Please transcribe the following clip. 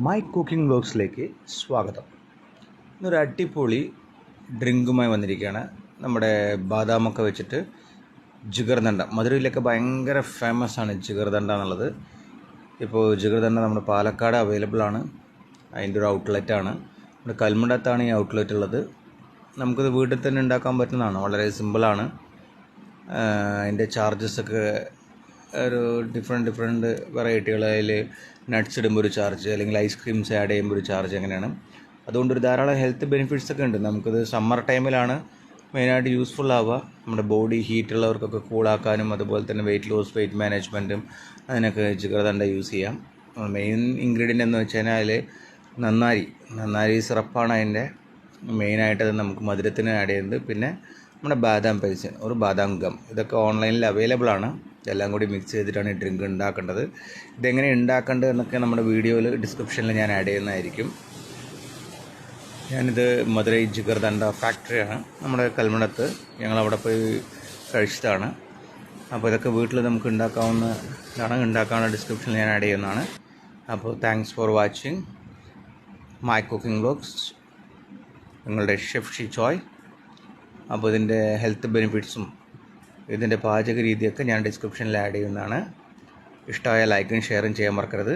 My cooking വ്ലോഗ്സിലേക്ക് സ്വാഗതം. ഇന്നൊരു അടിപൊളി ഡ്രിങ്കുമായി വന്നിരിക്കുകയാണ്. നമ്മുടെ ബാദാമൊക്കെ വെച്ചിട്ട് ജിഗർദണ്ഡ, മധുരയിലൊക്കെ ഭയങ്കര ഫേമസ് ആണ് ജിഗർദണ്ഡ എന്നുള്ളത്. ഇപ്പോൾ ജിഗർദണ്ഡ നമ്മുടെ പാലക്കാട് അവൈലബിൾ ആണ്. അതിൻ്റെ ഒരു ഔട്ട്ലെറ്റാണ്. നമ്മുടെ കൽമുണ്ടത്താണ് ഈ ഔട്ട്ലെറ്റ് ഉള്ളത്. നമുക്കിത് വീട്ടിൽ തന്നെ ഉണ്ടാക്കാൻ പറ്റുന്നതാണ്. വളരെ സിമ്പിളാണ്. അതിൻ്റെ ചാർജസൊക്കെ ഒരു ഡിഫറെൻറ്റ് വെറൈറ്റികൾ. അതിൽ നട്ട്സ് ഇടുമ്പോൾ ഒരു ചാർജ്, അല്ലെങ്കിൽ ഐസ്ക്രീംസ് ആഡ് ചെയ്യുമ്പോൾ ഒരു ചാർജ്, അങ്ങനെയാണ്. അതുകൊണ്ടൊരു ധാരാളം ഹെൽത്ത് ബെനിഫിറ്റ്സ് ഒക്കെ ഉണ്ട്. നമുക്കിത് സമ്മർ ടൈമിലാണ് മെയിനായിട്ട് യൂസ്ഫുൾ ആവുക. നമ്മുടെ ബോഡി ഹീറ്റുള്ളവർക്കൊക്കെ കൂളാക്കാനും, അതുപോലെ തന്നെ വെയിറ്റ് ലോസ്, വെയിറ്റ് മാനേജ്മെൻറ്റും അതിനൊക്കെ ജിഗർദണ്ഡ യൂസ് ചെയ്യാം. മെയിൻ ഇൻഗ്രീഡിയൻ്റ് എന്ന് വെച്ച് കഴിഞ്ഞാൽ നന്നാരി സിറപ്പാണ് അതിൻ്റെ മെയിനായിട്ടത് നമുക്ക് മധുരത്തിന് ആഡ് ചെയ്യുന്നത്. പിന്നെ നമ്മുടെ ബാദാം പേസ്റ്റ്, ഒരു ബാദാം ഗം, ഇതൊക്കെ ഓൺലൈനിൽ അവൈലബിൾ ആണ്. ഇതെല്ലാം കൂടി മിക്സ് ചെയ്തിട്ടാണ് ഈ ഡ്രിങ്ക് ഉണ്ടാക്കേണ്ടത്. ഇതെങ്ങനെ ഉണ്ടാക്കേണ്ടത് എന്നൊക്കെ നമ്മുടെ വീഡിയോയിൽ ഡിസ്ക്രിപ്ഷനിൽ ഞാൻ ആഡ് ചെയ്യുന്നതായിരിക്കും. ഞാനിത് മധുരൈ ജിഗർദണ്ഡ ഫാക്ടറിയാണ് നമ്മുടെ കൽമുണ്ടത്ത്. ഞങ്ങളവിടെ പോയി കഴിച്ചതാണ്. അപ്പോൾ ഇതൊക്കെ വീട്ടിൽ നമുക്ക് ഉണ്ടാക്കാനുള്ള ഡിസ്ക്രിപ്ഷനിൽ ഞാൻ ആഡ് ചെയ്യുന്നതാണ്. അപ്പോൾ thanks for watching my cooking vlogs. നിങ്ങളുടെ ഷെഫ് ഷിജോയ്. അപ്പോൾ ഇതിൻ്റെ ഹെൽത്ത് ബെനിഫിറ്റ്സും ഇതിൻ്റെ പാചക രീതിയൊക്കെ ഞാൻ ഡിസ്ക്രിപ്ഷനിൽ ആഡ് ചെയ്യുന്നതാണ്. ഇഷ്ടമായ ലൈക്കും ഷെയറും ചെയ്യാൻ മറക്കരുത്.